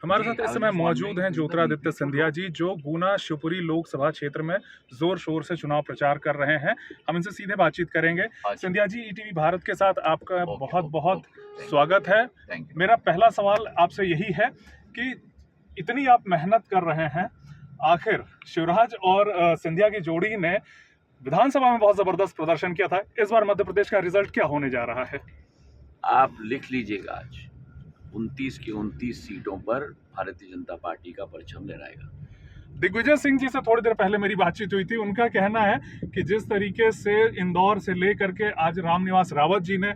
हमारे जी, साथ इस I was समय just मौजूद wondering, हैं is the Jyotiraditya VP Scindia ji, जो गुना शिवपुरी लोकसभा क्षेत्र में जोर शोर से चुनाव प्रचार कर रहे हैं। हम इनसे सीधे बातचीत करेंगे। अच्छा, सिंधिया जी, ईटीवी भारत के साथ आपका ओके, बहुत ओके, बहुत ओके, थैंक स्वागत है। Thank you. मेरा पहला सवाल आपसे यही है कि इतनी आप मेहनत कर रहे हैं, आखिर शिवराज और सिंधिया की जोड़ी ने विधानसभा में बहुत जबरदस्त प्रदर्शन किया था। इस बार मध्य प्रदेश का रिजल्ट क्या होने जा रहा है? आप लिख लीजिएगा, आज 29 की 29 सीटों पर भारतीय जनता पार्टी का परचम लहराएगा। दिग्विजय सिंह जी से थोड़ी देर पहले मेरी बातचीत हुई थी। उनका कहना है कि जिस तरीके से इंदौर से लेकर के आज रामनिवास रावत जी ने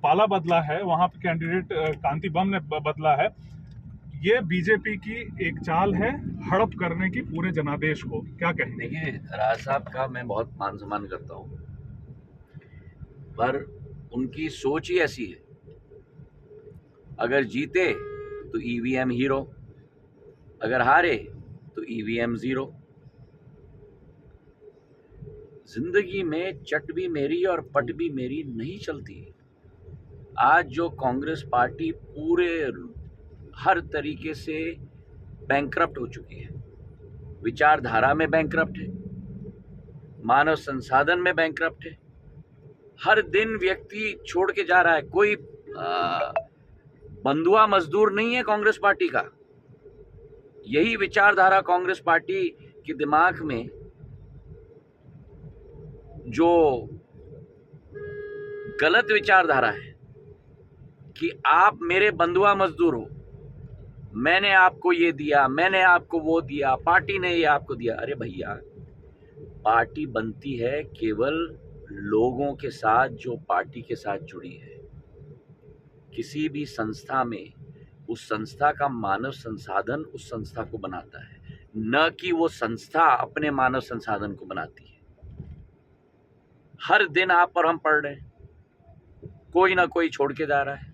पाला बदला है, वहां पे कैंडिडेट कांति बम ने बदला है, ये बीजेपी की एक चाल है हड़प करने की पूरे जनादेश को। क्या कहेंगे? देखिए, राज साहब का मैं बहुत मान सम्मान करता हूँ, पर उनकी सोच ही ऐसी है। अगर जीते तो ईवीएम हीरो, अगर हारे तो ईवीएम जीरो। जिंदगी में चट भी मेरी और पट भी मेरी नहीं चलती। आज जो कांग्रेस पार्टी पूरे हर तरीके से बैंकरप्ट हो चुकी है, विचारधारा में बैंकरप्ट है, मानव संसाधन में बैंकरप्ट है। हर दिन व्यक्ति छोड़ के जा रहा है। कोई बंधुआ मजदूर नहीं है कांग्रेस पार्टी का। यही विचारधारा कांग्रेस पार्टी के दिमाग में जो गलत विचारधारा है कि आप मेरे बंधुआ मजदूर हो, मैंने आपको ये दिया, मैंने आपको वो दिया, पार्टी ने ये आपको दिया। अरे भैया, पार्टी बनती है केवल लोगों के साथ जो पार्टी के साथ जुड़ी है। किसी भी संस्था में उस संस्था का मानव संसाधन उस संस्था को बनाता है, न कि वो संस्था अपने मानव संसाधन को बनाती है। हर दिन आप और हम पढ़ रहे हैं, कोई ना कोई छोड़ के जा रहा है।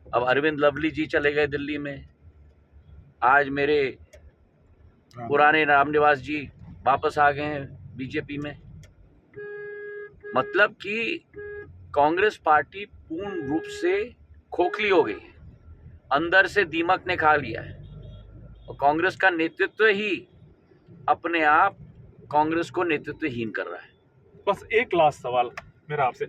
अब अरविंद लवली जी चले गए दिल्ली में, आज मेरे पुराने रामनिवास जी वापस आ गए हैं बीजेपी में। मतलब कि कांग्रेस पार्टी पूर्ण रूप से खोखली हो गई है, अंदर से दीमक ने खा लिया है, और कांग्रेस का नेतृत्व ही अपने आप कांग्रेस को नेतृत्वहीन कर रहा है। बस एक लास्ट सवाल मेरा आपसे।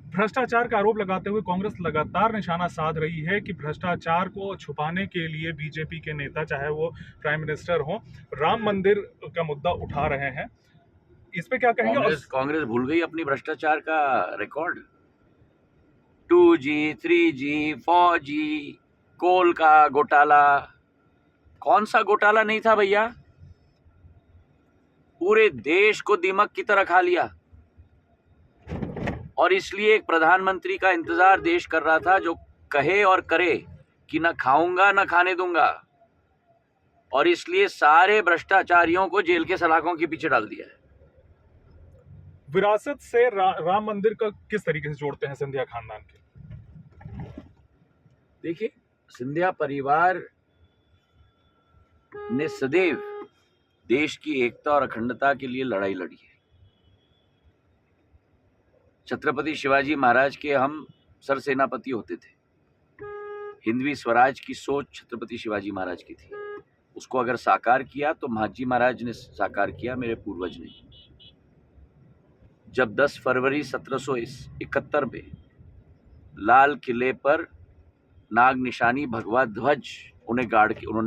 भ्रष्टाचार का आरोप लगाते हुए कांग्रेस लगातार निशाना साध रही है कि भ्रष्टाचार को छुपाने के लिए बीजेपी के नेता, चाहे वो प्राइम मिनिस्टर हो, राम मंदिर का मुद्दा उठा रहे हैं। इस पे क्या कहेंगे? कांग्रेस भूल गई अपनी भ्रष्टाचार का रिकॉर्ड। 2G, 3G, 4G, कोल का घोटाला, कौन सा घोटाला नहीं था भैया? पूरे देश को दीमक की तरह खा लिया, और इसलिए एक प्रधानमंत्री का इंतजार देश कर रहा था जो कहे और करे कि न खाऊंगा न खाने दूंगा, और इसलिए सारे भ्रष्टाचारियों को जेल के सलाखों के पीछे डाल दिया है। विरासत से राम मंदिर का किस तरीके से जोड़ते हैं सिंधिया खानदान के? देखिए, सिंधिया परिवार ने सदैव देश की एकता और अखंडता के लिए लड़ाई लड़ी है। छत्रपति शिवाजी महाराज के हम सरसेनापति होते थे। हिंदवी स्वराज की सोच छत्रपति शिवाजी महाराज की थी। उसको अगर साकार किया तो महाजी महाराज ने साकार किया, मेरे पूर्वज ने। जब 10 फरवरी 1771 में लाल किले पर नाग निशानी भगवा ध्वज उन्होंने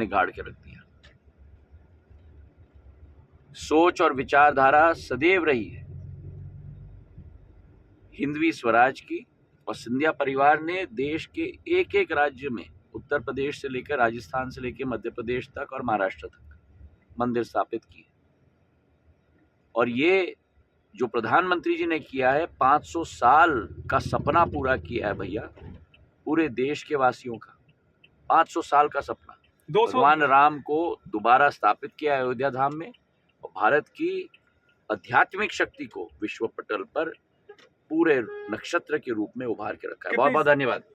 गाड़ के रख दिया। सोच और विचारधारा सदैव रही है हिंदवी स्वराज की, और सिंधिया परिवार ने देश के एक एक राज्य में, उत्तर प्रदेश से लेकर राजस्थान से लेकर मध्य प्रदेश तक और महाराष्ट्र तक मंदिर स्थापित किए। और ये जो प्रधानमंत्री जी ने किया है, 500 साल का सपना पूरा किया है भैया, पूरे देश के वासियों का 500 साल का सपना। भगवान राम को दोबारा स्थापित किया अयोध्या धाम में, और भारत की आध्यात्मिक शक्ति को विश्व पटल पर पूरे नक्षत्र के रूप में उभार के रखा है। बहुत बहुत धन्यवाद।